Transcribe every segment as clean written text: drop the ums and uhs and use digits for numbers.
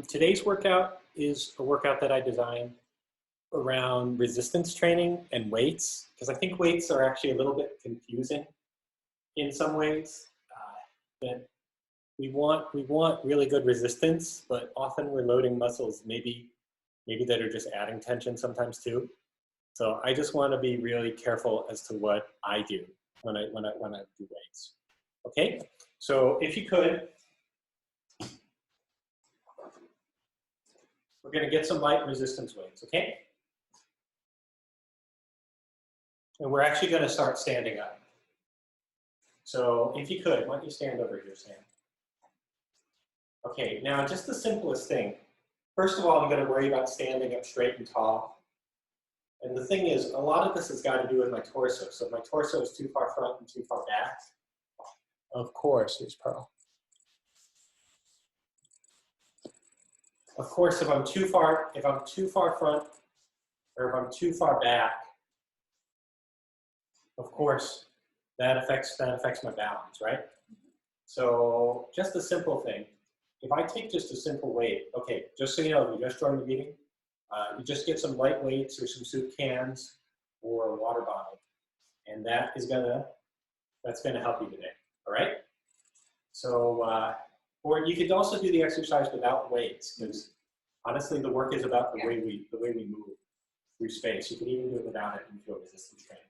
Today's workout is a workout that I designed around resistance training and weights, because I think weights are actually a little bit confusing in some ways. That we want really good resistance, but often we're loading muscles maybe that are just adding tension sometimes too. So I just want to be really careful as to what I do when I do weights. Okay, so if you could. We're going to get some light resistance weights, okay? And we're actually going to start standing up. So if you could, why don't you stand over here, Sam? Okay, now just the simplest thing. First of all, I'm going to worry about standing up straight and tall. And the thing is, a lot of this has got to do with my torso. So if my torso is too far front and too far back, of course, here's Pearl. Of course, if I'm too far front, or if I'm too far back, of course, that affects my balance, right? So just a simple thing. If I take just a simple weight, okay, just so you know, if you just joined the meeting, you just get some light weights or some soup cans or a water bottle, and that's gonna help you today. All right. So, or you could also do the exercise without weights, because honestly, the work is about the way we move through space. You can even do it without it and feel resistance training.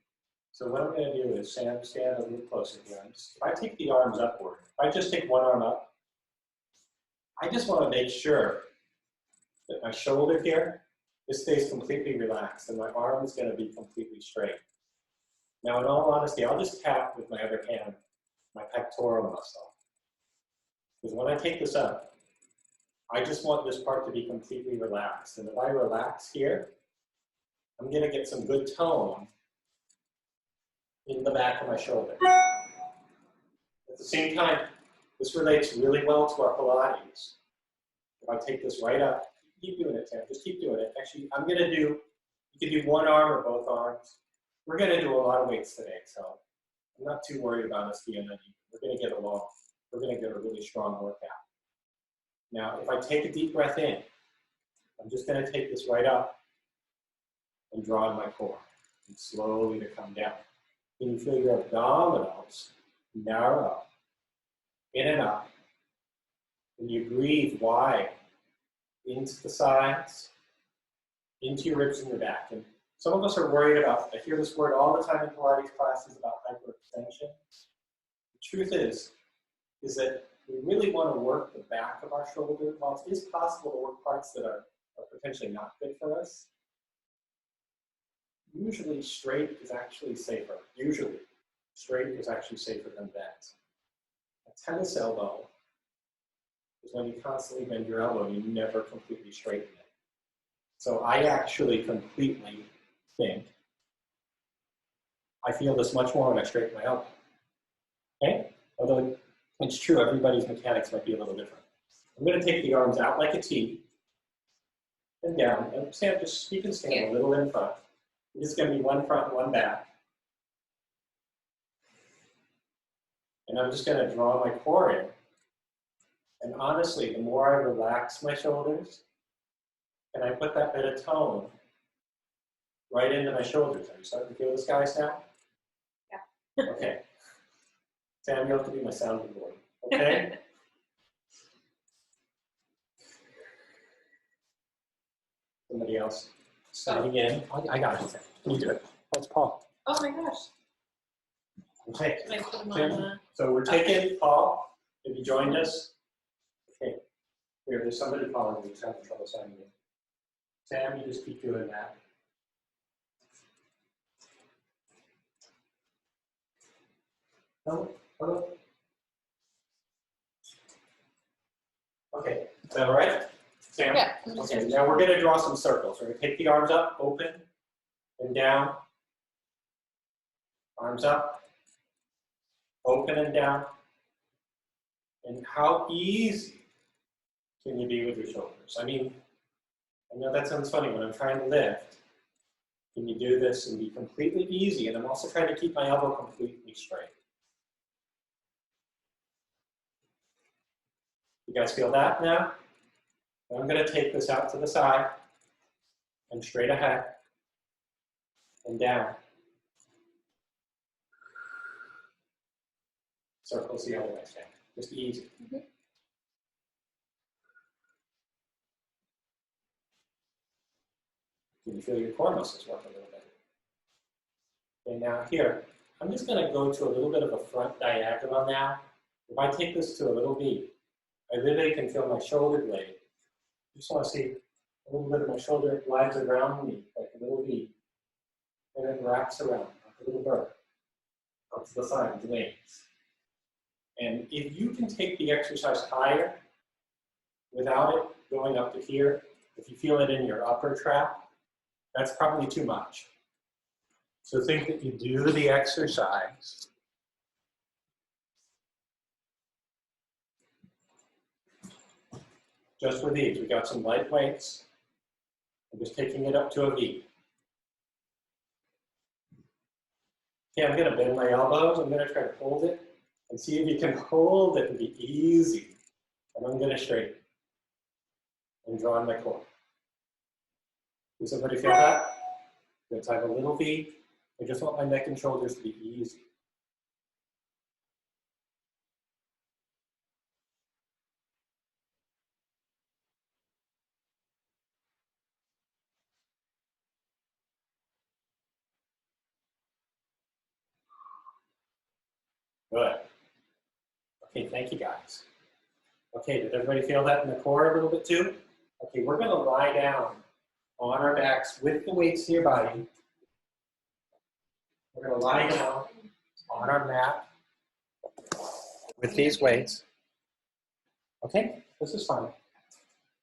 So what I'm going to do is stand a little closer here. If I take the arms upward, if I just take one arm up, I just want to make sure that my shoulder here, this stays completely relaxed, and my arm is going to be completely straight. Now, in all honesty, I'll just tap with my other hand my pectoral muscle. Because when I take this up, I just want this part to be completely relaxed. And if I relax here, I'm going to get some good tone in the back of my shoulder. At the same time, this relates really well to our Pilates. If I take this right up, keep doing it, Tim, just keep doing it. Actually, I'm going to do, you can do one arm or both arms. We're going to do a lot of weights today, so I'm not too worried about us being uneven. We're going to get along. We're going to get a really strong workout. Now, if I take a deep breath in, I'm just going to take this right up and draw in my core and slowly to come down. Can you feel your abdominals narrow in and up? And you breathe wide into the sides, into your ribs and your back. And some of us are worried about, I hear this word all the time in Pilates classes about hyperextension. The truth is that we really want to work the back of our shoulder. While it is possible to work parts that are potentially not good for us, usually straight is actually safer. Usually, straight is actually safer than bent. A tennis elbow is when you constantly bend your elbow and you never completely straighten it. So I actually completely think I feel this much more when I straighten my elbow. Okay? Although it's true, everybody's mechanics might be a little different. I'm going to take the arms out like a T and down. And stand, you can stand a little in front. It's going to be one front and one back. And I'm just going to draw my core in. And honestly, the more I relax my shoulders, and I put that bit of tone right into my shoulders. Are you starting to feel this, guys, now? Yeah. Okay. Sam, you have to be my sounding board. Okay? Somebody else standing in. I got it. Can you do it? That's Paul. Oh my gosh. Okay. Can I put them Tim, on so we're taking Paul. Have you joined us? Okay. Here, there's somebody calling me. He's having trouble signing in. Sam, you just keep doing that. Hello? Okay, is that all right? Sam? Yeah. Okay, now we're going to draw some circles. We're going to take the arms up, open, and down. Arms up, open and down. And how easy can you be with your shoulders? I mean, I know that sounds funny when I'm trying to lift. Can you do this and be completely easy? And I'm also trying to keep my elbow completely straight. You guys feel that now? I'm going to take this out to the side and straight ahead and down. Circles the other way, Sam. Just easy. Mhm. Can you feel your core muscles work a little bit? Okay, now here, I'm just going to go to a little bit of a front diagonal now. If I take this to a little V, I literally can feel my shoulder blade. Just want to see a little bit of my shoulder glides around me, like a little V. And it wraps around, like a little bird, up to the side, the wings. And if you can take the exercise higher without it going up to here, if you feel it in your upper trap, that's probably too much. So think that you do the exercise just with these. We got some light weights. I'm just taking it up to a V. Okay, I'm going to bend my elbows. I'm going to try to hold it and see if you can hold it and be easy. And I'm going to straighten and draw in my core. Does everybody feel that? Good. So I have a little V. I just want my neck and shoulders to be easy. Good. Okay, thank you guys. Okay, did everybody feel that in the core a little bit too? Okay, we're going to lie down on our backs with the weights to your body. We're going to lie down on our mat with these weights. Okay, this is fun.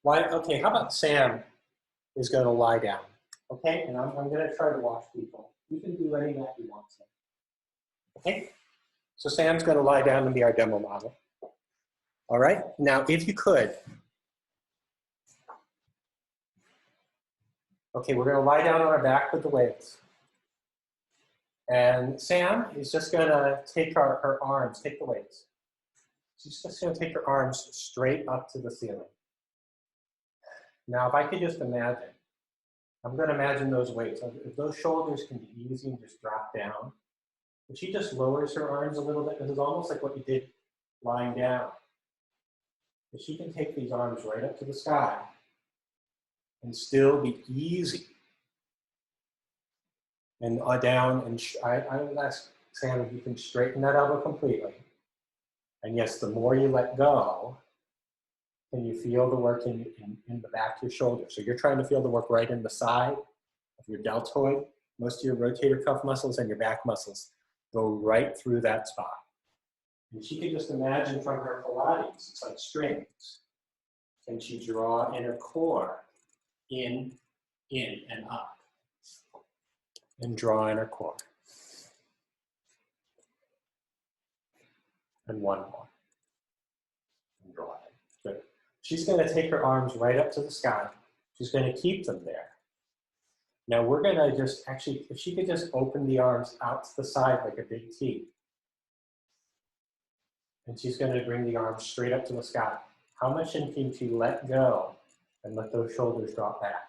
Why? Okay, how about Sam is going to lie down? Okay, and I'm going to try to watch people. You can do any that you want, Sam. Okay, so Sam's going to lie down and be our demo model. All right, now if you could. Okay, we're going to lie down on our back with the weights. And Sam is just going to take her arms, take the weights. She's just going to take her arms straight up to the ceiling. Now, if I could just imagine, I'm going to imagine those weights. If those shoulders can be easy and just drop down, if she just lowers her arms a little bit, this is almost like what you did lying down. If she can take these arms right up to the sky and still be easy and down, and I would ask Sam if you can straighten that elbow completely. And yes, the more you let go, can you feel the work in the back of your shoulder? So you're trying to feel the work right in the side of your deltoid. Most of your rotator cuff muscles and your back muscles go right through that spot. And she can just imagine from her Pilates, it's like strings. Can she draw in her core, in, and up? And draw in her core. And one more. And draw in. Good. She's going to take her arms right up to the sky. She's going to keep them there. Now we're going to just actually, if she could just open the arms out to the side like a big T. And she's going to bring the arms straight up to the sky. How much can she let go and let those shoulders drop back?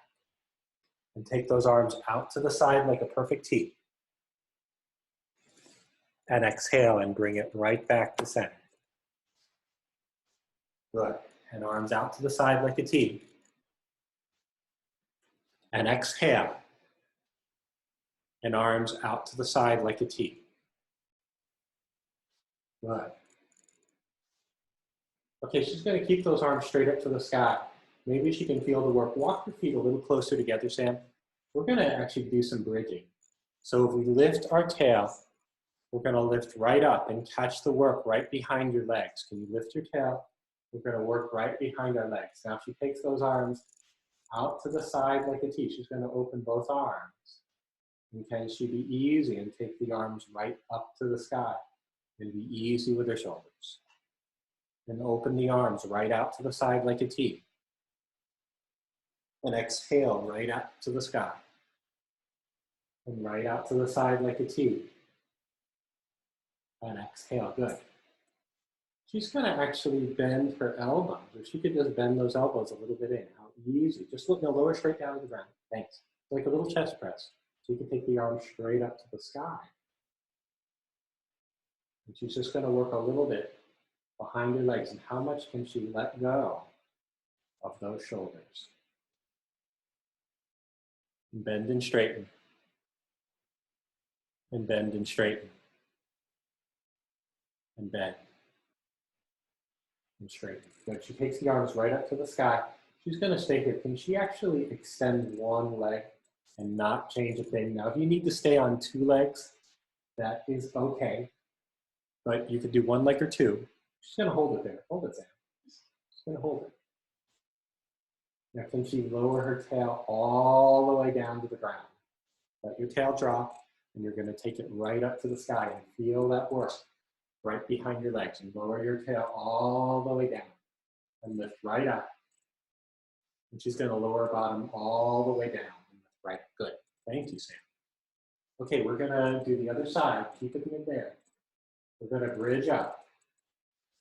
And take those arms out to the side like a perfect T. And exhale and bring it right back to center. Good. And arms out to the side like a T. And exhale. And arms out to the side like a T. Good. Okay, she's going to keep those arms straight up to the sky. Maybe she can feel the work. Walk your feet a little closer together, Sam. We're going to actually do some bridging. So if we lift our tail, we're going to lift right up and catch the work right behind your legs. Can you lift your tail? We're going to work right behind our legs. Now, if she takes those arms out to the side like a T, she's going to open both arms. And can she be easy and take the arms right up to the sky and be easy with her shoulders? And open the arms right out to the side like a T. And exhale right up to the sky. And right out to the side like a T. And exhale, good. She's going to actually bend her elbows, or she could just bend those elbows a little bit in. How easy. Just look, no, lower straight down to the ground. Thanks. Like a little chest press. So you can take the arm straight up to the sky. And she's just going to work a little bit behind her legs. And how much can she let go of those shoulders? And bend and straighten. And bend and straighten. And bend and straighten. Good. She takes the arms right up to the sky. She's going to stay here. Can she actually extend one leg and not change a thing? Now, if you need to stay on two legs, that is okay. But you could do one leg or two. She's going to hold it there. Hold it there. She's going to hold it. Now, can she lower her tail all the way down to the ground? Let your tail drop, and you're going to take it right up to the sky and feel that work right behind your legs. And lower your tail all the way down and lift right up. And she's going to lower her bottom all the way down and lift right up. Good. Thank you, Sam. Okay, we're going to do the other side. Keep it in there. We're going to bridge up.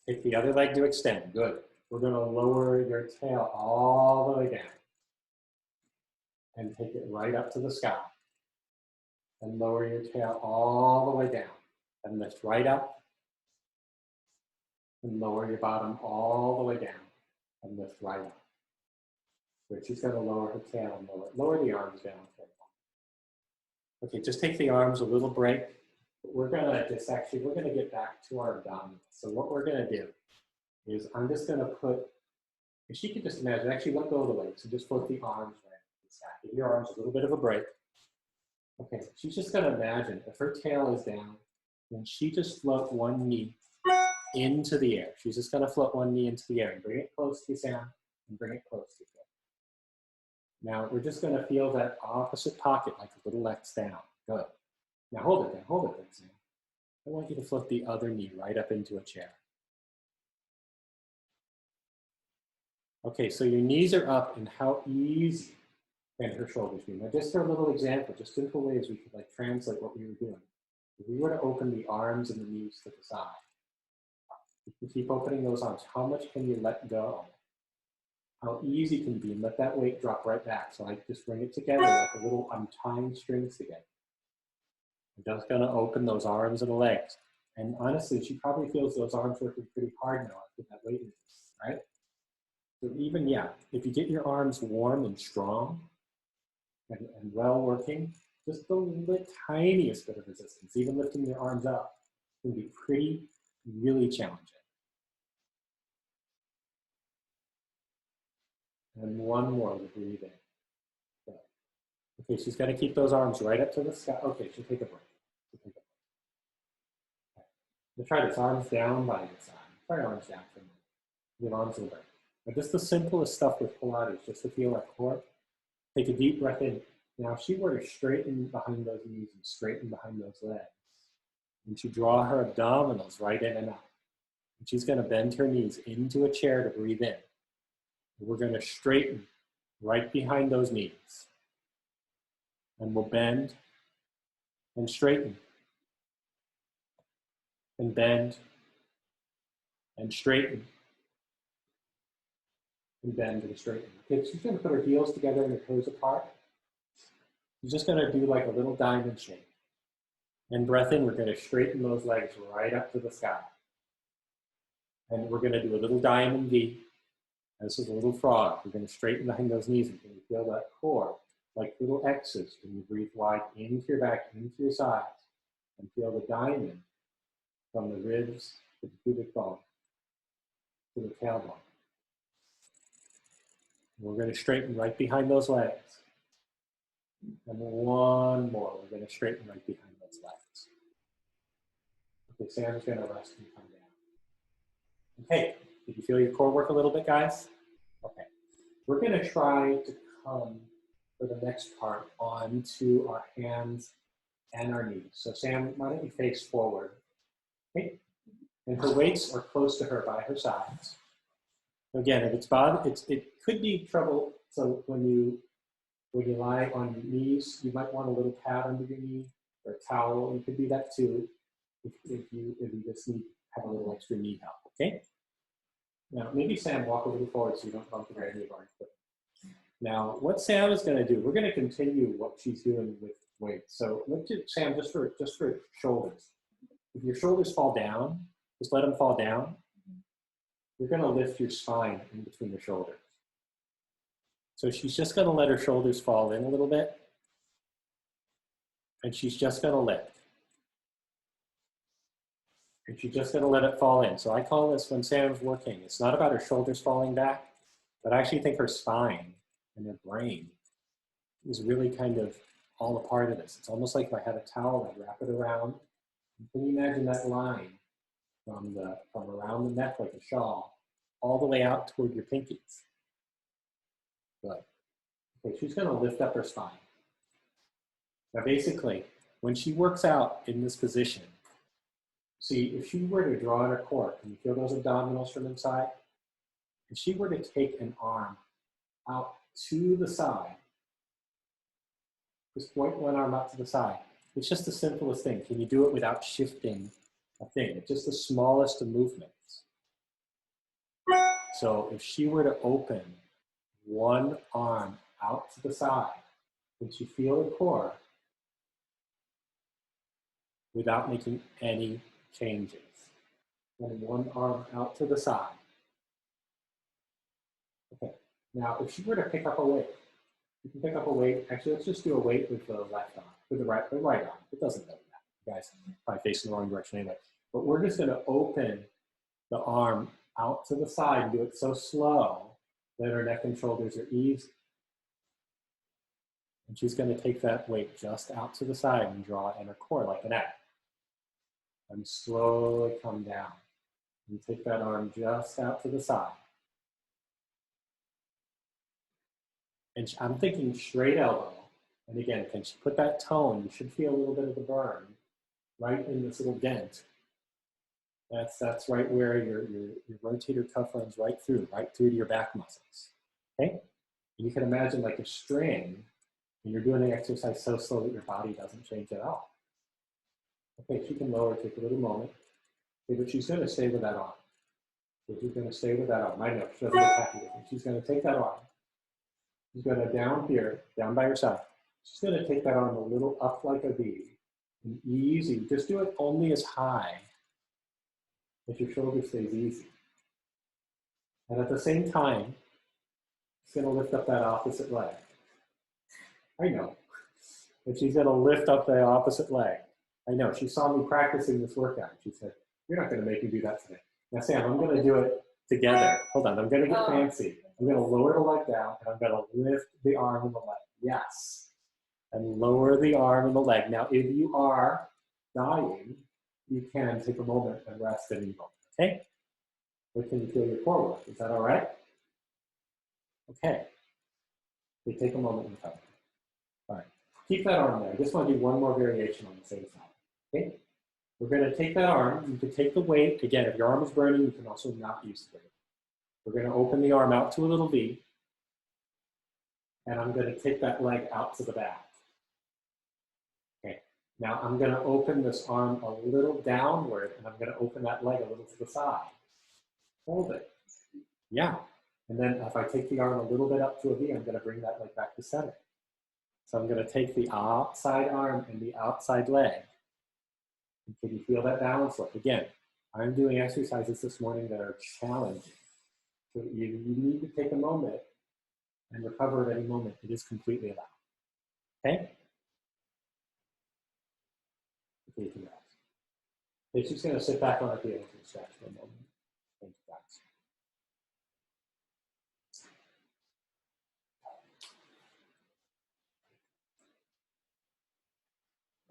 Take the other leg to extend. Good. We're going to lower your tail all the way down and take it right up to the sky. And lower your tail all the way down and lift right up and lower your bottom all the way down and lift right up. Good. She's going to lower her tail and lower the arms down. Okay, just take the arms a little break. We're going to get back to our abdominals. So what we're going to do is I'm just going to put, if she could just imagine, actually let go of the legs and just float the arms right to the sky. Give your arms a little bit of a break. Okay, she's just going to imagine if her tail is down, then she just float one knee into the air. She's just going to float one knee into the air and bring it close to you, Sam, and bring it close to you. Now we're just going to feel that opposite pocket like a little X down. Good. Now hold it there, Sam. I want you to flip the other knee right up into a chair. Okay, so your knees are up, and how easy can her shoulders be? Now just for a little example, just simple ways we could like translate what we were doing. If we were to open the arms and the knees to the side, if you keep opening those arms, how much can you let go? How easy can it be? And let that weight drop right back. So I just bring it together like a little, I'm tying strings together. I'm just gonna open those arms and the legs. And honestly, she probably feels those arms working pretty hard now after that weight release, right? So even, yeah, if you get your arms warm and strong and well working, just the tiniest bit of resistance, even lifting your arms up, can be really challenging. And one more to breathe in. Okay, she's got to keep those arms right up to the sky. Okay, she'll take a break. Okay. We'll try this, arms down by your side. Try arms down for a minute. Give arms a break. Now, just the simplest stuff with Pilates, just to feel that core. Take a deep breath in. Now, if she were to straighten behind those knees and straighten behind those legs, and she draw her abdominals right in and out, and she's going to bend her knees into a chair to breathe in. And we're going to straighten right behind those knees. And we'll bend and straighten. And bend and straighten. And bend and straighten. Okay, she's going to put her heels together and her toes apart. She's just going to do like a little diamond shape. And breath in, we're going to straighten those legs right up to the sky. And we're going to do a little diamond V. And this is a little frog. We're going to straighten behind those knees. And can you feel that core? Like little X's. Can you breathe wide into your back, into your sides? And feel the diamond from the ribs to the pubic bone to the tailbone. We're going to straighten right behind those legs. And one more. We're going to straighten right behind those legs. Okay, Sam's going to rest and come down. Okay, did you feel your core work a little bit, guys? Okay, we're going to try to come for the next part onto our hands and our knees. So Sam, why don't you face forward? Okay, and her weights are close to her by her sides. Again, if it's bothered, it could be trouble. So when you lie on your knees, you might want a little pad under your knee or a towel. It could be that too, if you just need have a little extra knee help. Okay? Now, maybe Sam, walk a little forward so you don't bump into any of our equipment. Now, what Sam is going to do, we're going to continue what she's doing with weights. So let's do, Sam, just for shoulders. If your shoulders fall down, just let them fall down. You're going to lift your spine in between your shoulders. So she's just going to let her shoulders fall in a little bit. And she's just going to lift. And she's just going to let it fall in. So I call this when Sam's working. It's not about her shoulders falling back, but I actually think her spine and her brain is really kind of all a part of this. It's almost like if I had a towel, I'd wrap it around. Can you imagine that line from around the neck like a shawl, all the way out toward your pinkies? Good. Okay, she's going to lift up her spine. Now basically, when she works out in this position, see, if she were to draw in her core, can you feel those abdominals from inside? If she were to take an arm out to the side, just point one arm out to the side. It's just the simplest thing. Can you do it without shifting a thing? It's just the smallest of movements. So if she were to open one arm out to the side, can she feel the core without making any changes? And one arm out to the side. Okay. Now, if she were to pick up a weight, you can pick up a weight. Actually, let's just do a weight with the left arm, with the right arm. It doesn't matter. You guys are probably facing the wrong direction anyway. But we're just going to open the arm out to the side and do it so slow that her neck and shoulders are easy. And she's going to take that weight just out to the side and draw in her core like an X. And slowly come down. And take that arm just out to the side. And I'm thinking straight elbow. And again, can she put that tone? You should feel a little bit of the burn right in this little dent. That's right where your rotator cuff runs right through to your back muscles. Okay? And you can imagine like a string, and you're doing the exercise so slow that your body doesn't change at all. Okay, she can lower, take a little moment. Okay, but she's going to stay with that arm. So she's going to stay with that arm. I know, she doesn't get happy with it. She's going to take that arm. She's going to down here, down by her side. She's going to take that arm a little up like a V. And easy. Just do it only as high as your shoulder stays easy. And at the same time, she's going to lift up that opposite leg. I know. And she's going to lift up the opposite leg. I know. She saw me practicing this workout. She said, "You're not going to make me do that today." Now, Sam, I'm going to do it together. Hold on. I'm going to get fancy. I'm going to lower the leg down, and I'm going to lift the arm and the leg. Yes. And lower the arm and the leg. Now, if you are dying, you can take a moment and rest any moment. Okay? Or can you feel your core work? Is that all right? Okay. We take a moment and recover. All right. Keep that arm there. I just want to do one more variation on the same side. Okay? We're going to take that arm. You can take the weight. Again, if your arm is burning, you can also not use the weight. We're going to open the arm out to a little V. And I'm going to take that leg out to the back. Okay. Now I'm going to open this arm a little downward, and I'm going to open that leg a little to the side. Hold it. Yeah. And then if I take the arm a little bit up to a V, I'm going to bring that leg back to center. So I'm going to take the outside arm and the outside leg. And can you feel that balance look? Again, I'm doing exercises this morning that are challenging. So you need to take a moment and recover at any moment. It is completely allowed. Okay? Okay, you can rest. It's just going to sit back on her heels and stretch for a moment. Thank you, guys.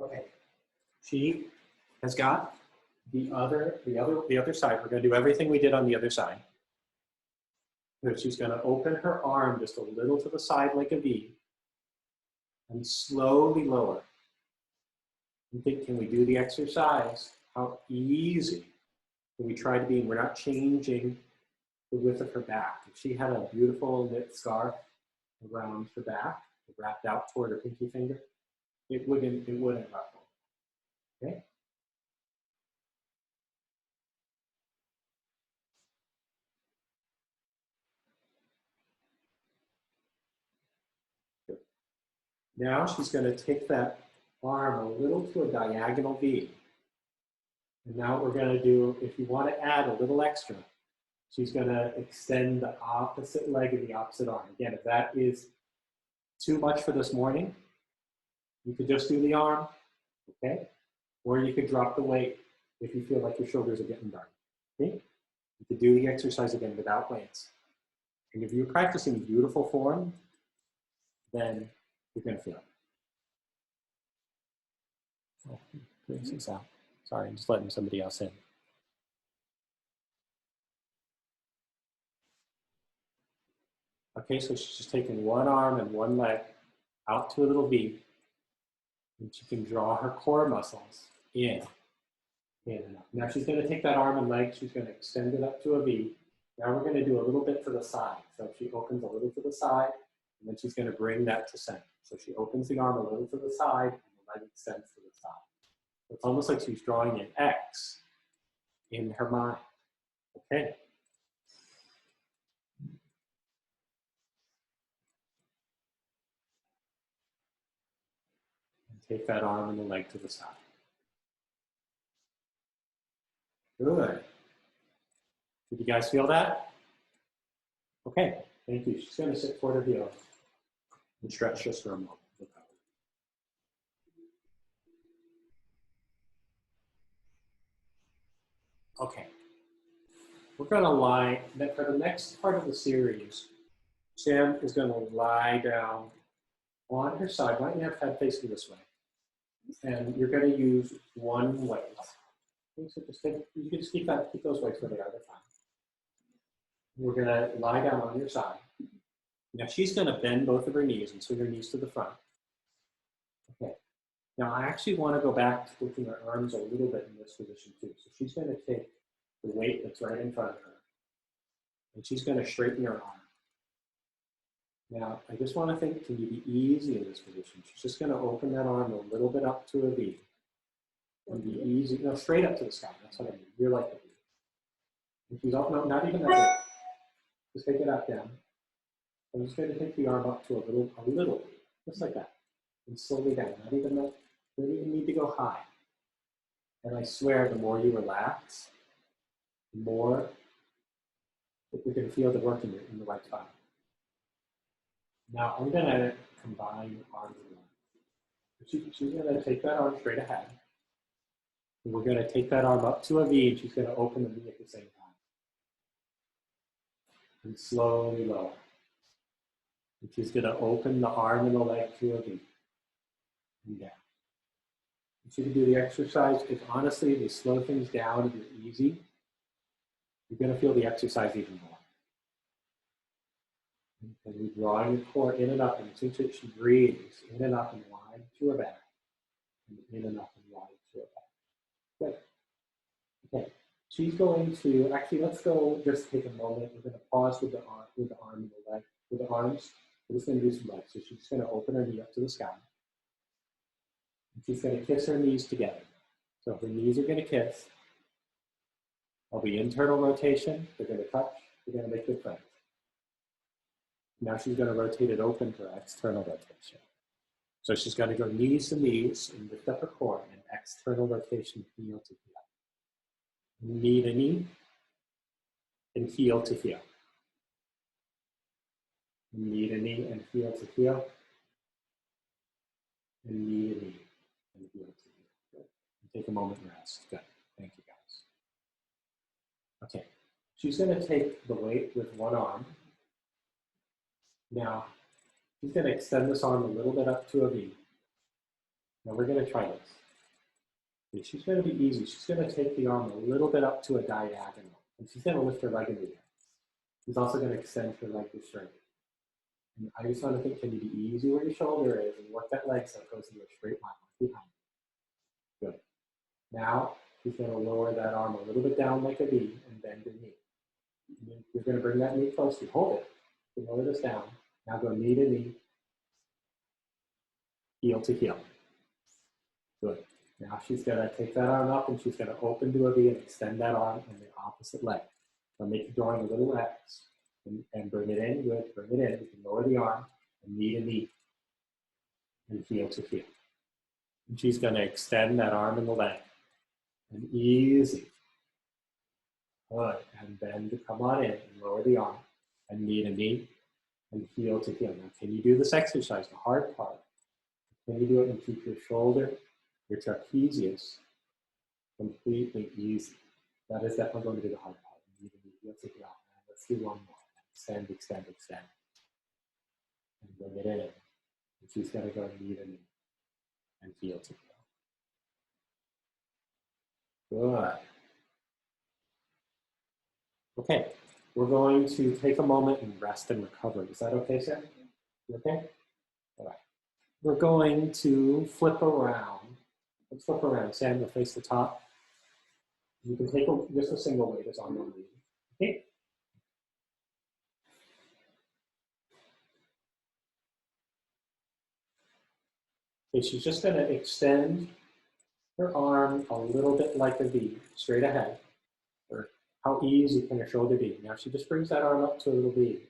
Okay. She has got the other side. We're going to do everything we did on the other side. So she's going to open her arm just a little to the side like a V and slowly lower. You think, can we do the exercise? How easy can we try to be? We're not changing the width of her back. If she had a beautiful knit scarf around her back, wrapped out toward her pinky finger, it wouldn't ruffle. Okay? Now she's going to take that arm a little to a diagonal V. And now what we're going to do, if you want to add a little extra, she's going to extend the opposite leg of the opposite arm. Again, if that is too much for this morning, you could just do the arm, okay? Or you could drop the weight if you feel like your shoulders are getting dark, okay? You could do the exercise again without weights. And if you're practicing beautiful form, then you're going to feel it. Oh, clears this out. Sorry, I'm just letting somebody else in. Okay, so she's just taking one arm and one leg out to a little V. And she can draw her core muscles in and up. Now she's going to take that arm and leg, she's going to extend it up to a V. Now we're going to do a little bit to the side. So she opens a little to the side, and then she's going to bring that to center. So she opens the arm a little to the side, and the leg extends to the side. It's almost like she's drawing an X in her mind. Okay. And take that arm and the leg to the side. Good. Did you guys feel that? Okay, thank you. She's going to sit forward of the oath and stretch just for a moment. Okay. We're going to lie, for the next part of the series, Sam is going to lie down on her side. Why don't you have head facing this way? And you're going to use one weight. Okay, so you can just keep those weights where they are, they're fine. We're going to lie down on your side. Now she's going to bend both of her knees and swing her knees to the front. Okay. Now I actually want to go back to working her arms a little bit in this position too. So she's going to take the weight that's right in front of her, and she's going to straighten her arm. Now I just want to think, can you be easy in this position? She's just going to open that arm a little bit up to a V. And be easy, no, straight up to the sky. That's what I mean. You're like a V. And she's up, no, not even that big. Just take it up down. I'm just going to take the arm up to a little, just like that, and slowly down. Not even that. You don't even need to go high. And I swear, the more you relax, the more you're going to feel the work in the right spot. Now I'm going to combine arms and legs. She's going to take that arm straight ahead. And we're going to take that arm up to a V, and she's going to open the knee at the same time. And slowly lower. And she's going to open the arm and the leg to a V. And down. And she can do the exercise. If honestly, if you slow things down, if you're easy, you're going to feel the exercise even more. And we draw your core in and up, and since she breathes, in and up and wide to her back. And in and up and wide to her back. Good. Okay. She's going to, actually, let's go just take a moment. We're going to pause with the arm and the leg, with the arms. We're just going to do some legs. So she's going to open her knee up to the sky. And she's going to kiss her knees together. So her knees are going to kiss. There'll be internal rotation. They're going to touch. They're going to make good friends. Now she's going to rotate it open for external rotation. So she's going to go knees to knees and lift up her core and external rotation, heel to heel. Knee to knee and heel to heel. Knee to knee and heel to heel. And knee to knee and heel to heel. Good. And take a moment and rest. Good. Thank you, guys. Okay. She's going to take the weight with one arm. Now, she's going to extend this arm a little bit up to a V. Now we're going to try this. Okay, she's going to be easy. She's going to take the arm a little bit up to a diagonal. And she's going to lift her leg in the air. She's also going to extend her leg to straight. And I just want to think, can you be easy where your shoulder is and work that leg so it goes into a straight line behind you. Good. Now, she's going to lower that arm a little bit down like a V and bend your knee. And then you're going to bring that knee close to you. Hold it. You lower this down. Now go knee to knee, heel to heel. Good. Now she's going to take that arm up and she's going to open to a V and extend that arm in the opposite leg. So make it drawing a little X and bring it in. Good. Bring it in. You can lower the arm and knee to knee. and heel to heel. And she's going to extend that arm and the leg. And easy. Good. And then to come on in and lower the arm and knee to knee and heel to heel. Now, can you do this exercise? The hard part. Can you do it and keep your shoulder, your trapezius, completely easy? That is definitely going to be the hard part. Knee to knee, heel to heel. And let's do one more. Extend, extend, extend. And bring it in. And she's going to go knee to knee and heel to heel. Good. Okay, we're going to take a moment and rest and recover. Is that okay, Sam? You okay? All right. We're going to flip around. Let's flip around. Sam, you'll face the top. You can take just a single weight as on your lead. Okay? Okay, she's just going to extend her arm a little bit like a V, straight ahead. Or how easy can her shoulder be? Now she just brings that arm up to a little V.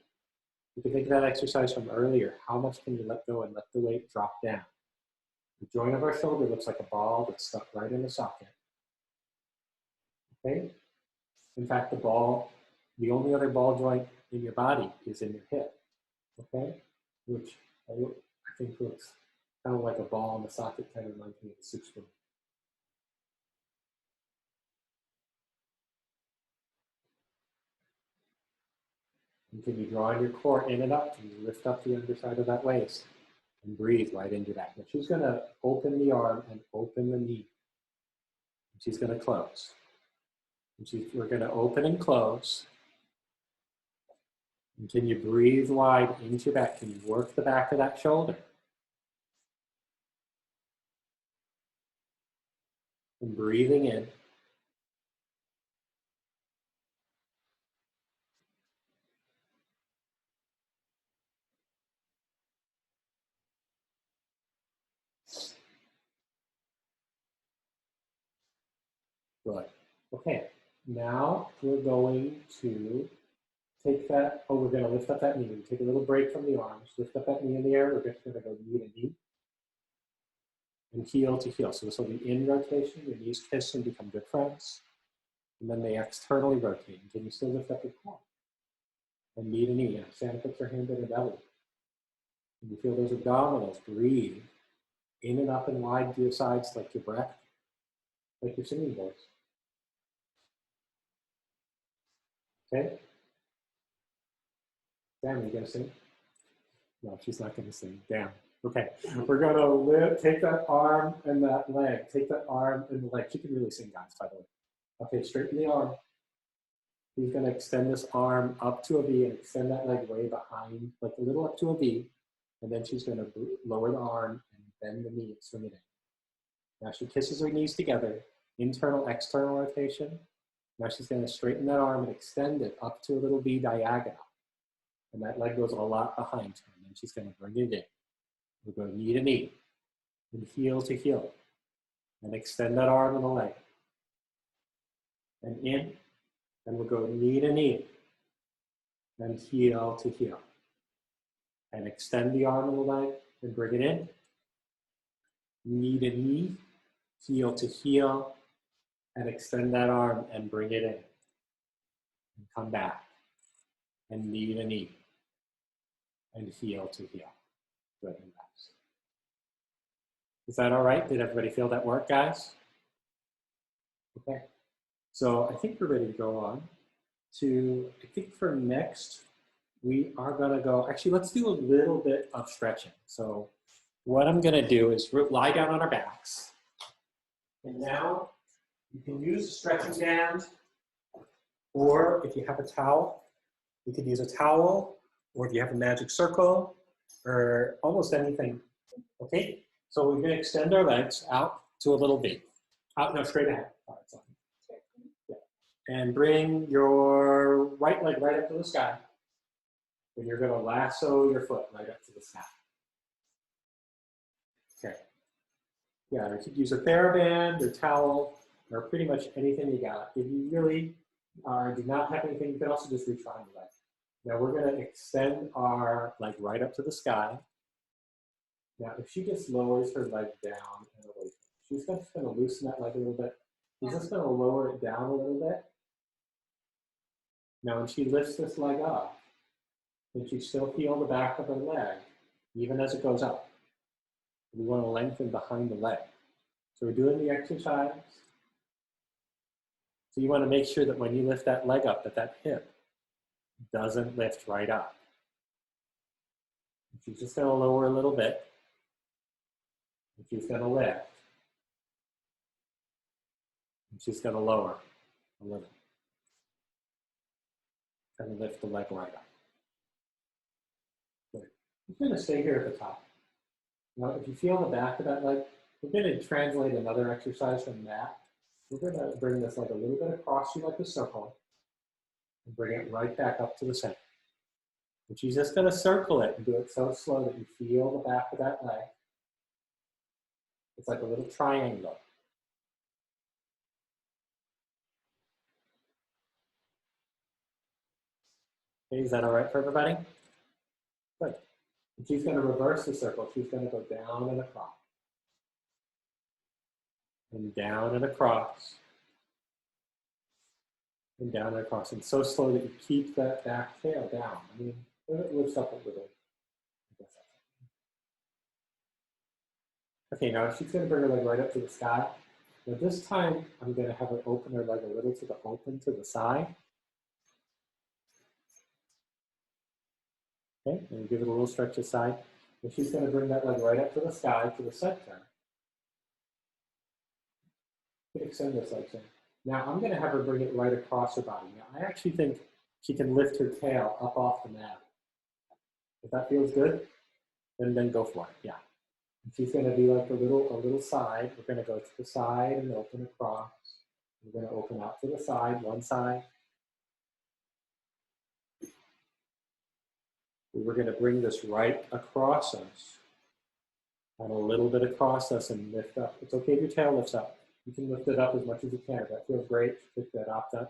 You can think of that exercise from earlier. How much can you let go and let the weight drop down? The joint of our shoulder looks like a ball that's stuck right in the socket. Okay? In fact, the only other ball joint in your body is in your hip. Okay? Which I think looks kind of like a ball in the socket, kind of reminds me of a soup spoon. Continue drawing your core in and up, and you lift up the underside of that waist and breathe right into that. Now she's going to open the arm and open the knee. And she's going to close. And we're going to open and close. And can you breathe wide into your back? Can you work the back of that shoulder? And breathing in. Good. Okay, now we're going to take that, we're going to lift up that knee. Take a little break from the arms, lift up that knee in the air. We're just going to go knee to knee and heel to heel. So this will be in rotation. Your knees kiss and become good friends. And then they externally rotate. And can you still lift up your core? And knee to knee. Sam puts her hand in her belly. And you feel those abdominals. Breathe in and up and wide to your sides like your breath, like your singing voice. Okay? Sam, are you going to sing? No, she's not going to sing. Damn. Okay. We're going to take that arm and that leg. Take that arm and the leg. She can really sing, guys, by the way. Okay, straighten the arm. He's going to extend this arm up to a V and extend that leg way behind, like a little up to a V. And then she's going to lower the arm and bend the knee and swing it in. Now she kisses her knees together. Internal, external rotation. Now she's going to straighten that arm and extend it up to a little V diagonal. And that leg goes a lot behind her. And then she's going to bring it in. We'll go knee to knee and heel to heel. And extend that arm and the leg. And in. And we'll go knee to knee and heel to heel. And extend the arm and the leg and bring it in. Knee to knee, heel to heel, and extend that arm and bring it in. And come back. And knee to knee and heel to heel. Good and rest. Is that all right? Did everybody feel that work, guys? Okay. So I think we're ready to go on to, I think for next, we are gonna go, actually let's do a little bit of stretching. So what I'm gonna do is lie down on our backs. And now you can use a stretching band, or if you have a towel, you could use a towel, or if you have a magic circle, or almost anything, okay? So we're gonna extend our legs out to a little V. Out, no, straight ahead. All right, yeah. And bring your right leg right up to the sky. And you're gonna lasso your foot right up to the sky. Okay. Yeah, you could use a TheraBand or towel or pretty much anything you got. If you really do not have anything, you can also just reach behind your leg. Now we're gonna extend our leg right up to the sky. Now, if she just lowers her leg down and away, she's just going to loosen that leg a little bit. She's just going to lower it down a little bit. Now, when she lifts this leg up, can she still feel the back of her leg, even as it goes up? We want to lengthen behind the leg. So we're doing the exercise. So you want to make sure that when you lift that leg up, that hip doesn't lift right up. She's just going to lower a little bit. And she's going to lift. And she's going to lower a little. And lift the leg right up. Good. I'm going to stay here at the top. Now, if you feel the back of that leg, we're going to translate another exercise from that. We're going to bring this leg a little bit across you like a circle and bring it right back up to the center. And she's just going to circle it and do it so slow that you feel the back of that leg. It's like a little triangle. Okay, is that all right for everybody? Good. And she's going to reverse the circle. She's going to go down and across. And down and across. And down and across. And so slow that you keep that back tail down. I mean, it lifts up a little. Okay, now she's going to bring her leg right up to the sky. Now this time, I'm going to have her open her leg a little to the open to the side. Okay, and give it a little stretch aside. And she's going to bring that leg right up to the sky, to the center. You can extend this leg. Now I'm going to have her bring it right across her body. Now I actually think she can lift her tail up off the mat. If that feels good, then go for it. Yeah. And she's going to do like a little side. We're going to go to the side and open across. We're going to open out to the side, one side. We're going to bring this right across us and a little bit across us and lift up. It's okay if your tail lifts up. You can lift it up as much as you can. If that feels great, take that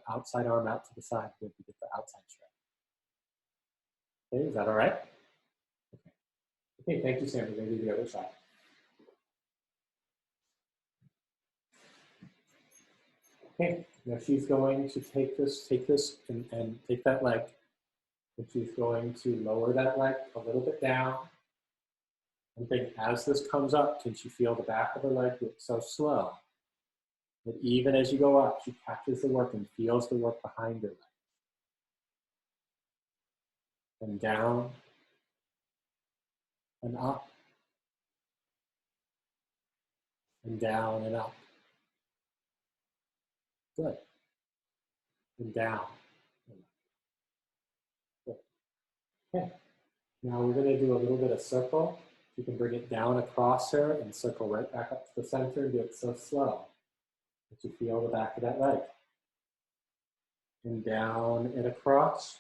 outside arm out to the side. Good to get the outside stretch. Okay, is that all right? Okay, thank you, Sam. We're going to do the other side. Okay, now she's going to take this and take that leg. And she's going to lower that leg a little bit down. And think as this comes up, can she feel the back of her leg get so slow that even as you go up, she catches the work and feels the work behind her leg. And down and up. And down and up. Good. And down. Good. Okay. Now we're going to do a little bit of circle. You can bring it down across her and circle right back up to the center and do it so slow that you feel the back of that leg. And down and across.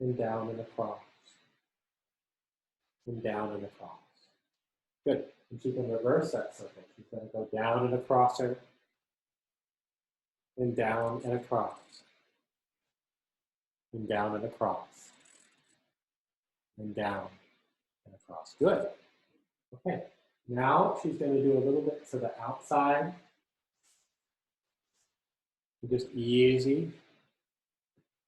And down and across. And down and across. Good. And she can reverse that circle. She's going to go down and across her. And down and across. And down and across. And down and across. Good. Okay. Now she's going to do a little bit to the outside. Just easy.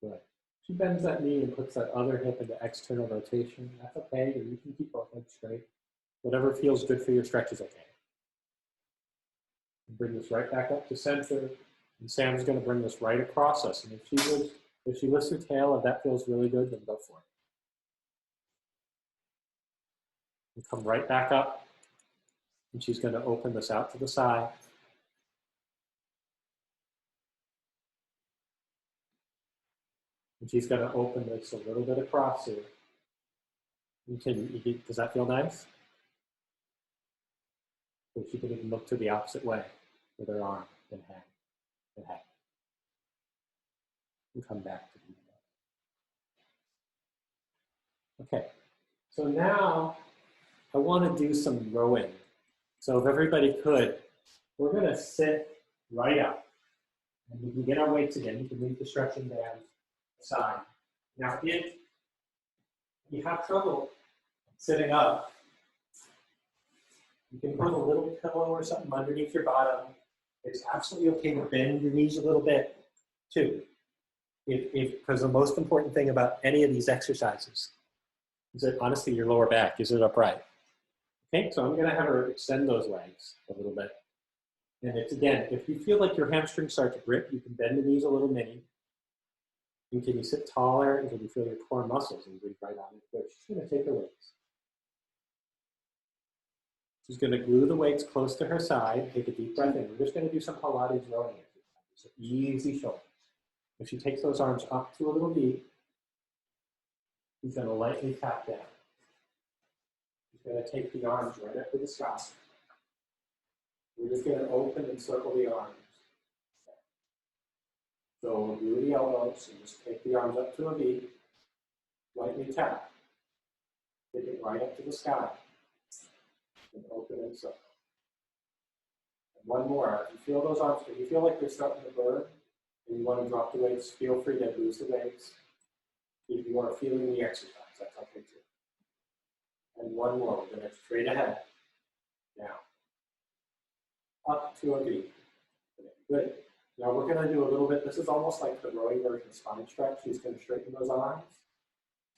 Good. She bends that knee and puts that other hip into external rotation. That's okay. You can keep both legs straight. Whatever feels good for your stretch is okay. And bring this right back up to center. And Sam's going to bring this right across us. And if she lifts her tail, if that feels really good, then go for it. And come right back up. And she's going to open this out to the side. And she's going to open this a little bit across here. Does that feel nice? So she can even look to the opposite way with her arm and hang and hang. And come back to the Okay, so now I want to do some rowing. So if everybody could, we're going to sit right up. And we can get our weights again. You can leave the stretching band aside. Now, if you have trouble sitting up, you can put a little pillow or something underneath your bottom. It's absolutely okay to bend your knees a little bit too. Because the most important thing about any of these exercises is that honestly your lower back, is it upright? Okay, so I'm gonna have her extend those legs a little bit. And it's again, if you feel like your hamstrings start to grip, you can bend the knees a little mini. And can you sit taller and can you feel your core muscles and breathe right on it? Good. She's gonna take the weights. She's gonna glue the weights close to her side, take a deep breath in. We're just gonna do some Pilates rowing exercises, so easy shoulders. If she takes those arms up to a little V, she's gonna lightly tap down. She's gonna take the arms right up to the sky. We're just gonna open and circle the arms. So we'll glue the elbows and just take the arms up to a V, lightly tap. Take it right up to the sky. And open and circle. And one more. If you feel those arms, if you feel like they're starting to burn, and you want to drop the weights, feel free to lose the weights. If you are feeling the exercise, that's okay too. And one more, we're going to straight ahead. Now, up to a V. Good. Now we're going to do a little bit, this is almost like the rowing version spine stretch. She's going to straighten those arms.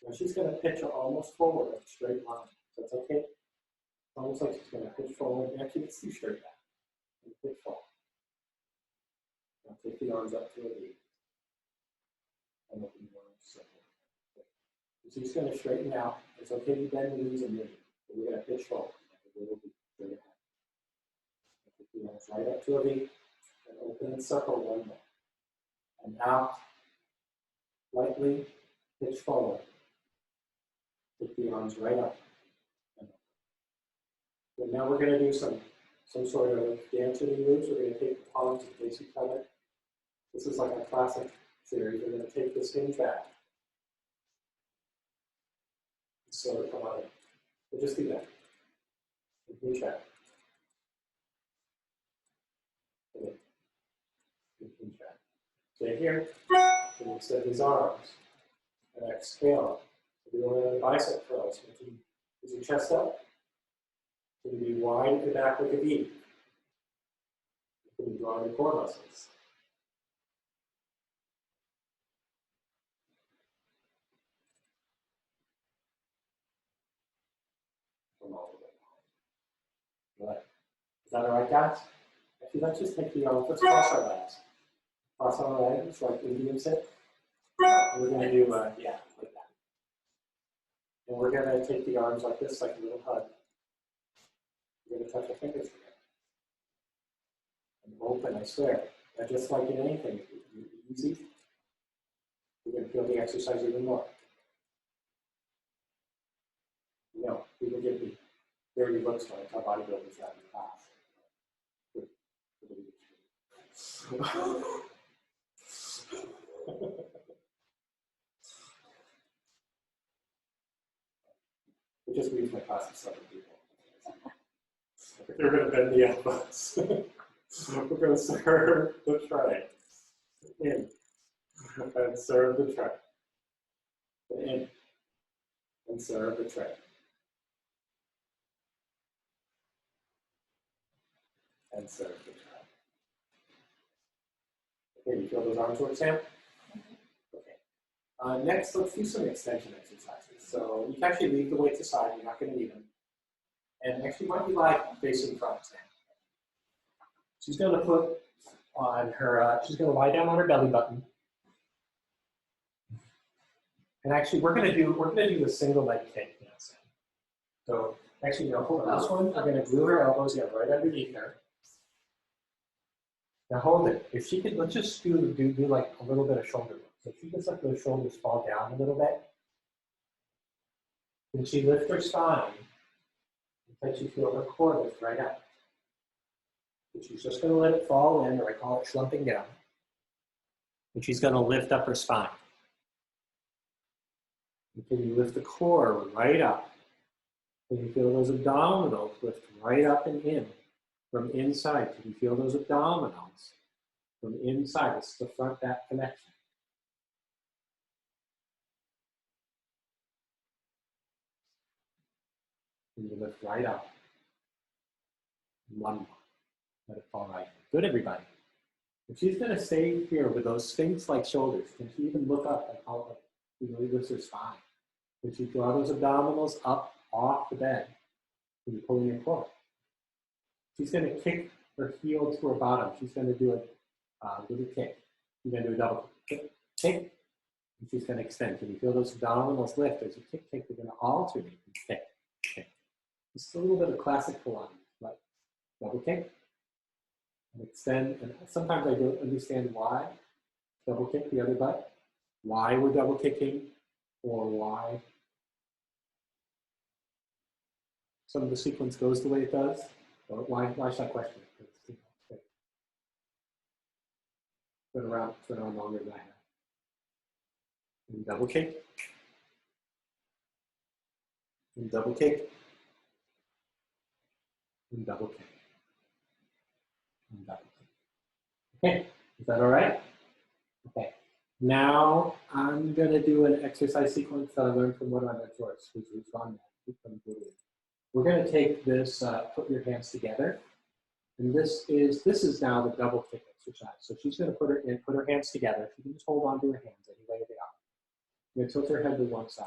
Now she's going to pitch almost forward, like a straight line. That's okay. It's almost like she's going to pitch forward. Actually, let's do straight back. And pitch forward. Now take the arms up to a V. And open the arms circle. So she's going to straighten out. It's okay to bend the knees a minute. But we're going to pitch forward. Like a little bit straight ahead. Take the arms right up to a V. And open and circle one more. And out. Lightly pitch forward. Take the arms right up. And now we're going to do some sort of dancing moves. We're going to take the palms and face each other. This is like a classic series. We're going to take this hinge back. Sort of come on in. We'll just do that. And hinge back. Okay. And hinge back. Stay here. And extend these arms. And exhale. So we're going to bicep curls. Is your chest up? Can you be wide at the back like a V? Can you draw your core muscles? From all the way. Right. Is that all right, guys? Actually, let's just take the arms. Let's cross our legs. Cross our legs like Indian sit. And we're going to do, yeah, like that. And we're going to take the arms like this, like a little hug. We're going to touch our fingers together. And open, I swear. And just like in anything, it's easy. You're going to feel the exercise even more. You know, people give me dirty looks when I tell bodybuilders that in class. It just means my class is 7 people. They're going to bend the elbows. We're going to serve the tray. In. And serve the tray. In. And serve the tray. And serve the tray. Okay, you feel those arms work, Sam? Okay. Next, let's do some extension exercises. So you can actually leave the weights aside. You're not going to need them. And actually, might be like facing front, Sam. She's going to put on her, she's going to lie down on her belly button. And actually, we're going to do the single leg kick now, Sam. So actually, no, hold on. This one, we're going to glue her elbows right underneath her. Now hold it. If she could, let's just do like a little bit of shoulder work. So if she just let those shoulders fall down a little bit, then she lift her spine, and she feel her core lift right up. And she's just going to let it fall in, or I call it slumping down. And she's going to lift up her spine. And can you lift the core right up? Can you feel those abdominals lift right up and in from inside? Can you feel those abdominals from inside? It's the front-back connection. And you lift right up. One more. Let it fall right. Good, everybody. If she's going to stay here with those sphinx-like shoulders, can she even look up and how she really lifts her spine? Can she draw those abdominals up off the bed when you pull in your core? She's going to kick her heel to her bottom. She's going to do a little kick. She's going to do a double kick, kick, and she's going to extend. Can you feel those abdominals lift as you kick, kick? They're going to alternate. Kick, kick. It's a little bit of classic Pilates, like double kick and extend. And sometimes I don't understand why. Double kick the other butt. Why we're double kicking, or why some of the sequence goes the way it does, or why should I question it? It's been around longer than I have. And double kick. And double kick. And double kick. And double kick. Okay, is that all right? Okay. Now I'm going to do an exercise sequence that I learned from one of my mentors, who's on that. We're going to take this, put your hands together, and this is now the double kick exercise. So she's going to put her hands together. She can just hold on to her hands any way they are. You're going to tilt her head to one side.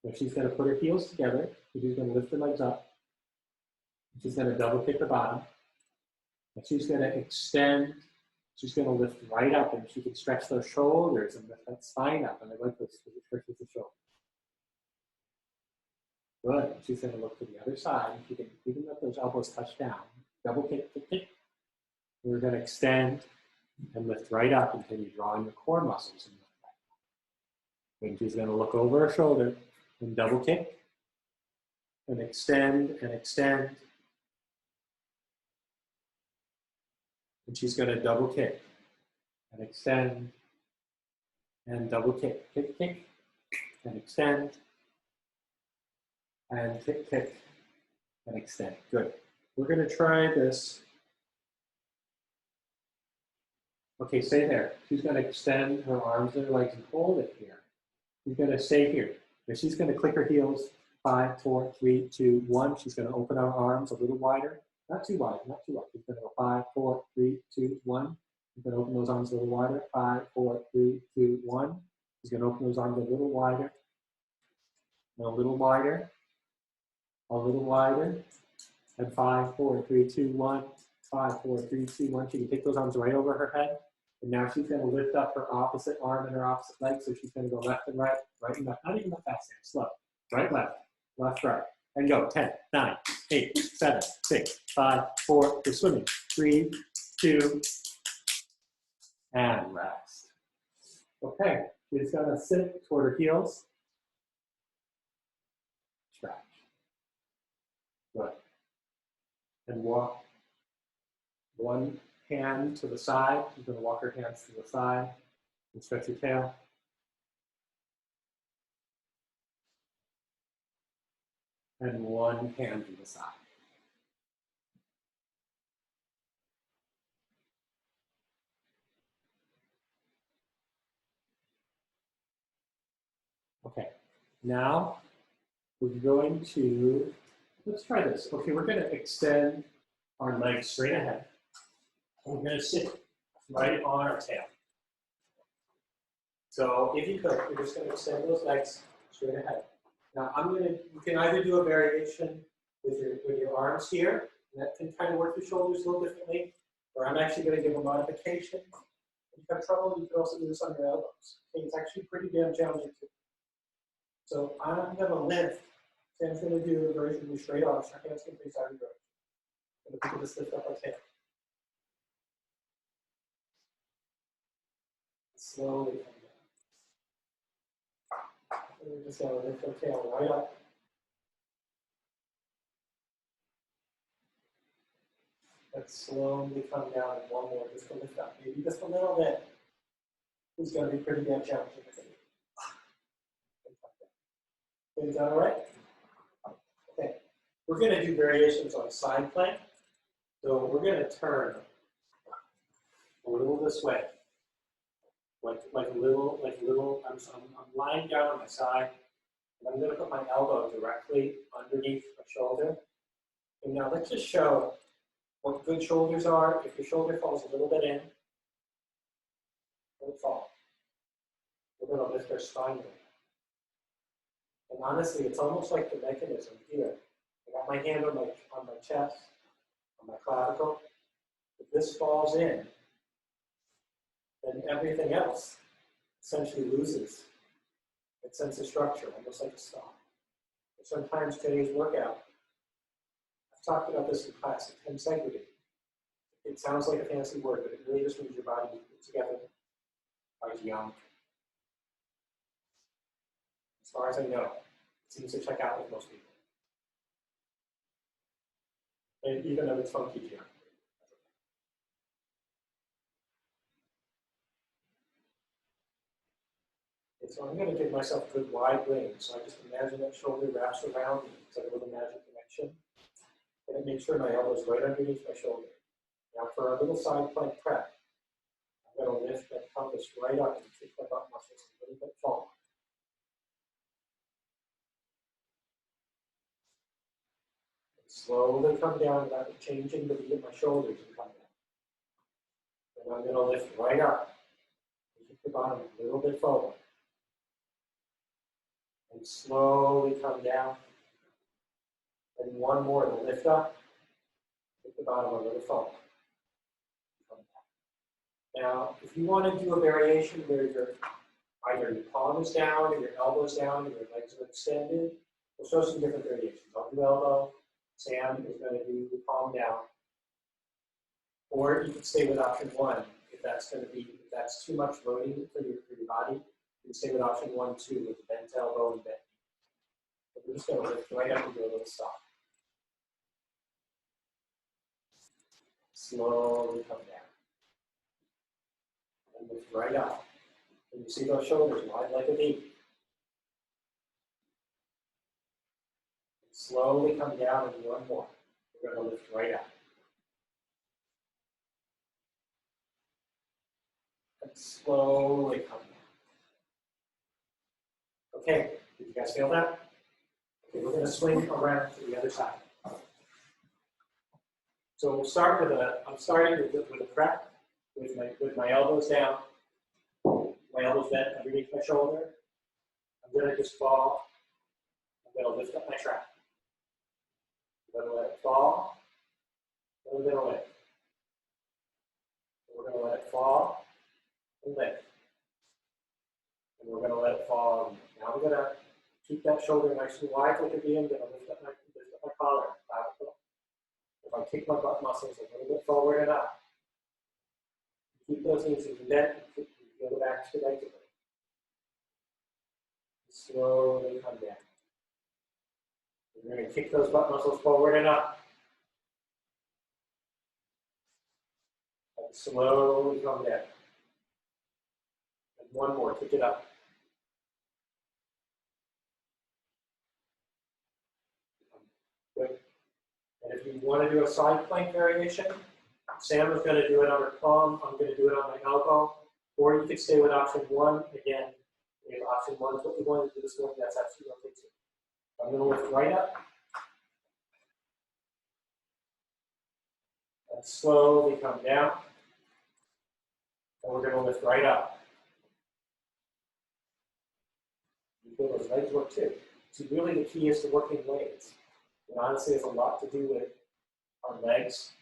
So she's going to put her heels together. She's going to lift her legs up. She's going to double kick the bottom. And she's going to extend. She's going to lift right up, and she can stretch those shoulders and lift that spine up. And I like this because it stretches the shoulder. Good. And she's going to look to the other side. She can even let those elbows touch down. Double kick, kick, kick. And we're going to extend and lift right up until you draw in your core muscles. And lift back. And she's going to look over her shoulder and double kick and extend and extend. And she's going to double kick and extend and double kick, kick, kick, and extend and kick, kick, and extend. Good. We're going to try this. Okay, stay there. She's going to extend her arms and her legs and hold it here. She's going to stay here. And she's going to click her heels. 5, 4, 3, 2, 1. She's going to open her arms a little wider. Not too wide, not too wide. She's going to go 5, 4, 3, 2, 1. She's going to open those arms a little wider. 5, 4, 3, 2, 1. She's going to open those arms a little wider. And a little wider. A little wider. And 5, 4, 3, 2, 1. 5, 4, 3, 2, 1. She can take those arms right over her head. And now she's going to lift up her opposite arm and her opposite leg. So she's going to go left and right, right and left. Not even the fast hand, slow. Right, left, left, right. And go. 10, 9, 8, 7, 6, 5, 4. We're swimming. 3, 2, and rest. Okay. She's going to sit toward her heels. Stretch. Good. And walk one hand to the side. She's going to walk her hands to the side and stretch your tail. And one hand to the side. Okay, now we're going to, let's try this. Okay, we're going to extend our legs straight ahead. We're going to sit right on our tail. So if you could, you're just going to extend those legs straight ahead. Now you can either do a variation with your arms here, and that can kind of work your shoulders a little differently, or I'm actually going to give a modification. If you have trouble, you can also do this on your elbows. Okay, it's actually pretty damn challenging too. So I'm going to lift. Sam's going to do a version with straight arms. Our hands can face either direction. I'm going to just lift up our tail. Slowly come down. And we're just going to lift our tail right up. Let's slowly come down and one more just to lift up. Maybe just a little bit. It's going to be pretty damn challenging. Is that all right? Okay. We're going to do variations on side plank. So we're going to turn a little this way. Like a little, I'm lying down on my side. And I'm going to put my elbow directly underneath my shoulder. And now let's just show what good shoulders are. If your shoulder falls a little bit in, don't fall. We're going to lift our spine. And honestly, it's almost like the mechanism here. I got my hand on my chest, on my clavicle. If this falls in, then everything else essentially loses its sense of structure, almost like a stop. But sometimes today's workout, I've talked about this in class, integrity. It sounds like a fancy word, but it really just means your body is put together by geometry. As far as I know, it seems to check out with most people. And even though it's funky geometry. Okay, so I'm going to give myself a good wide range. So I just imagine that shoulder wraps around me. It's like a little magic connection. And make sure my elbow is right underneath my shoulder. Now for our little side plank prep, I'm going to lift that pelvis right up and kick my butt muscles a little bit forward. And slowly come down without changing the beat of my shoulders and come down. And I'm going to lift right up and kick the bottom a little bit forward. And slowly come down. And one more to lift up, kick the bottom a little forward. Now, if you want to do a variation where either your palm is down or your elbow is down and your legs are extended, we'll show some different variations. I'll do elbow. Sam is going to do the palm down. Or you could stay with option one if that's too much loading for your body. You can stay with option 1, 2 with the bent elbow and bent knee. But we're just going to lift right up and do a little stop. Slowly come down. And lift right up. And you see those shoulders wide like a V. Slowly come down and one more. We're going to lift right up. And slowly come down. Okay, did you guys feel that? Okay, we're going to swing around to the other side. So we'll start I'm starting with a prep with my elbows down, my elbows bent underneath my shoulder. I'm going to just fall. I'm going to lift up my trap. I'm going to let it fall. And we're going to lift. We're going to let it fall and lift. And we're going to let it fall. And now I'm going to keep that shoulder nice and wide like a V. I'm going to lift up my collar. If I kick my butt muscles a little bit forward and up, keep those knees in bent and feel the back directly. Slowly come down. We're going to kick those butt muscles forward and up. And slowly come down. And one more, kick it up. Good. And if you want to do a side plank variation, Sam is going to do it on her palm. I'm going to do it on my elbow. Or you could stay with option 1. Again, if option 1 is what you want to do this one, that's absolutely okay too. I'm going to lift right up. And slowly come down. And we're going to lift right up. You feel those legs work too. So really the key is to working weights. And honestly, it's a lot to do with our legs.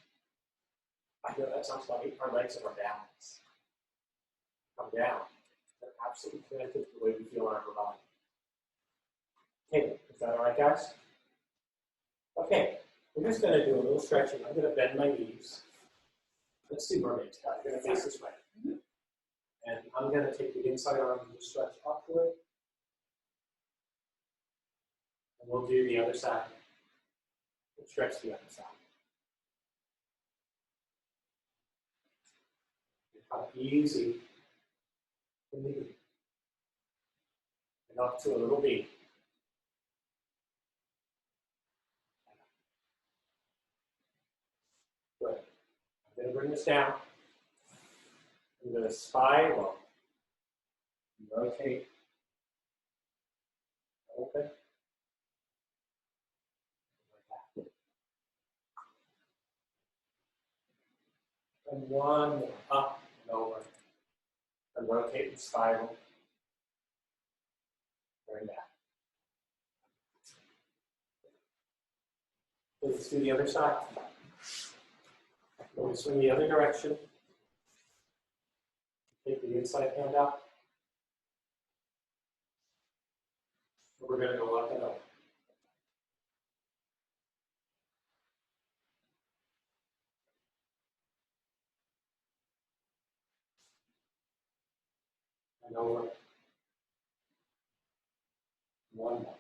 I know that sounds funny. Our legs and our balance. Come down. They're absolutely connected to the way we feel in our body. Okay, is that all right, guys? Okay, we're just going to do a little stretching. I'm going to bend my knees. Let's do mermaid style. I'm going to face this way. And I'm going to take the inside arm and just stretch upward. And we'll do the other side. We'll stretch the other side. How easy the knee. And up to a little V. Good. I'm going to bring this down. I'm going to spiral. Rotate. Open. And one more, up and over. And rotate and spiral. Very back. Let's do the other side. We'll swing the other direction. Take the inside hand out. We're going to go up and over. And over. One more.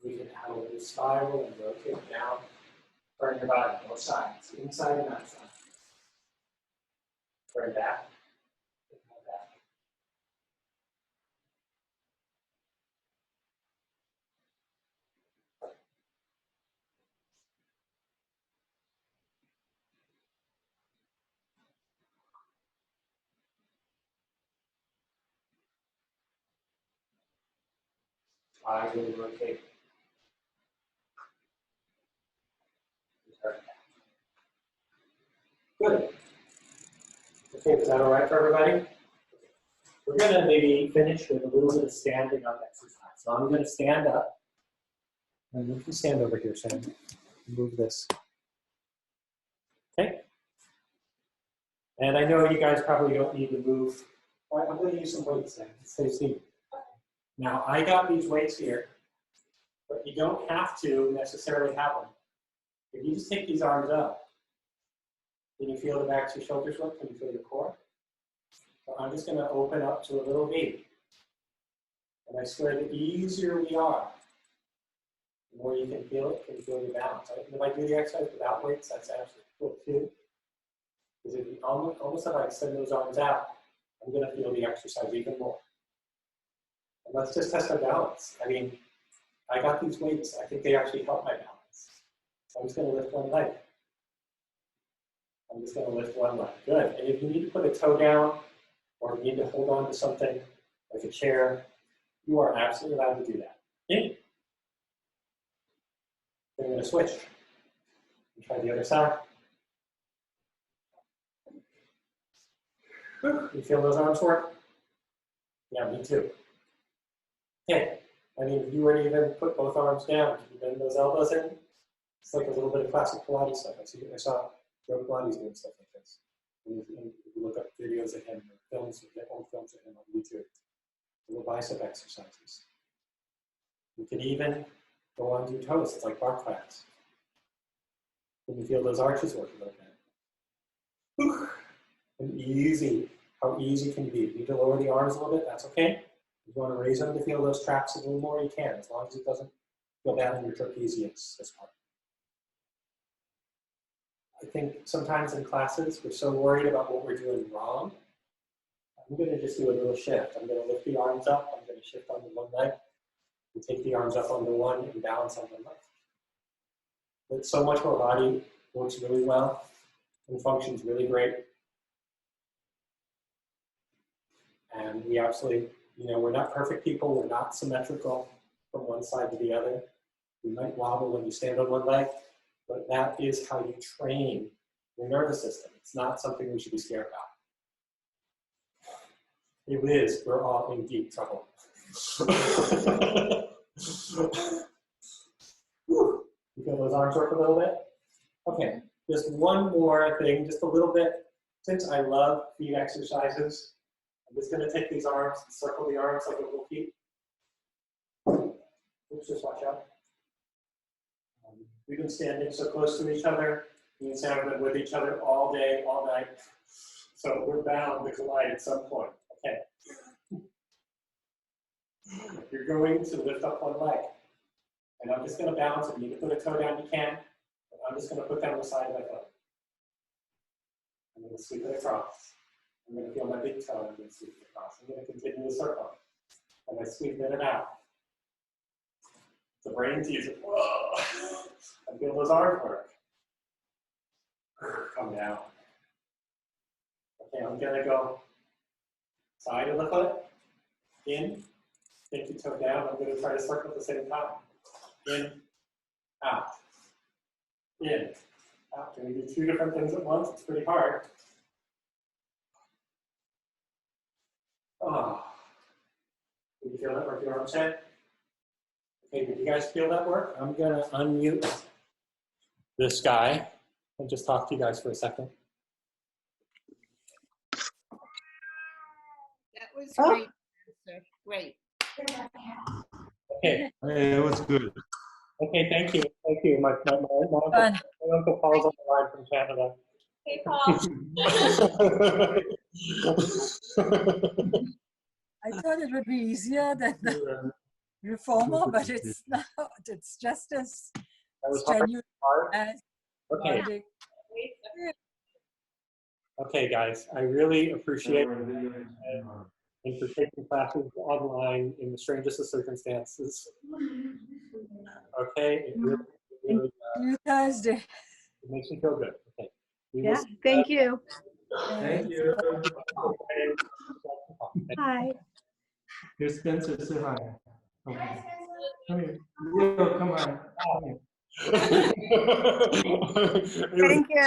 We can add a little spiral and rotate down. Turn your body both sides, inside and outside. Turn back. Back. I will rotate. Turn back. Good. Okay, is that all right for everybody? We're going to maybe finish with a little bit of standing up exercise. So I'm going to stand up. And you can stand over here, Sam. Move this. Okay? And I know you guys probably don't need to move. All right, I'm going to use some weights then. Stay seated. Now, I got these weights here, but you don't have to necessarily have them. If you just take these arms up, can you feel the backs of your shoulders work? Can you feel your core? So I'm just going to open up to a little V. And I swear, the easier we are, the more you can feel it, can feel your balance. Right? And if I do the exercise without weights, that's actually cool too. Because if you almost if I extend those arms out, I'm going to feel the exercise even more. And let's just test our balance. I mean, I got these weights. I think they actually help my balance. So I'm just going to lift one leg. I'm just going to lift one leg. Good. And if you need to put a toe down, or you need to hold on to something like a chair, you are absolutely allowed to do that. In. Then I'm going to switch. And try the other side. You feel those arms work? Yeah, me too. Okay. I mean, if you were to even put both arms down, you bend those elbows in. It's like a little bit of classic Pilates stuff. I saw Joe Pilates doing stuff like this. And if you look up videos of him, or films, old films of him on YouTube, little bicep exercises. You can even go on your toes. It's like bar class. Can you feel those arches work a little bit? And easy. How easy can it be? If you need to lower the arms a little bit, that's okay. If you want to raise them to feel those traps a little more, you can, as long as it doesn't go down in your trapezius, this part. I think sometimes in classes, we're so worried about what we're doing wrong. I'm going to just do a little shift. I'm going to lift the arms up. I'm going to shift onto one leg. And take the arms up onto one and balance on one leg. But so much more body works really well and functions really great. And we absolutely, we're not perfect people. We're not symmetrical from one side to the other. You might wobble when you stand on one leg, but that is how you train your nervous system. It's not something we should be scared about. It is, we're all in deep trouble. You feel those arms work a little bit? Okay, just one more thing, just a little bit. Since I love feet exercises, I'm just gonna take these arms and circle the arms like a little feet. Oops, just watch out. We've been standing so close to each other. Me and Sam have been with each other all day, all night. So we're bound to collide at some point. Okay. You're going to lift up one leg. And I'm just going to balance. If you need to put a toe down, you can. But I'm just going to put down the side of my foot. I'm going to sweep it across. I'm going to feel my big toe. I'm going to sweep it across. I'm going to continue the circle. And I sweep in and out. The brain teaser. Whoa. I feel those arms work. Come down. Okay, I'm going to go side of the foot, In, pinky toe down. I'm going to try to circle at the same time. In, out. In, out. Can we do 2 different things at once? It's pretty hard. Oh. Did you feel that work your arm set? Okay, did you guys feel that work? I'm going to unmute this guy and just talk to you guys for a second. That was great. Sir. Great. Okay. Hey, it was good. Okay, thank you. Thank you. My uncle Paul's on the line from Canada. Hey, Paul. I thought it would be easier than the reformer, but it's not. It's just as That was hard. strenuous as Okay. Nordic. Okay, guys. I really appreciate it and for taking classes online in the strangest of circumstances. Okay, it really See you Thursday. it makes me feel good. Okay. We will Yeah, see thank you. Thank you. Hi. Here's Spencer, say hi. Okay. Come here. Leo, come on. Come here. It was Thank you.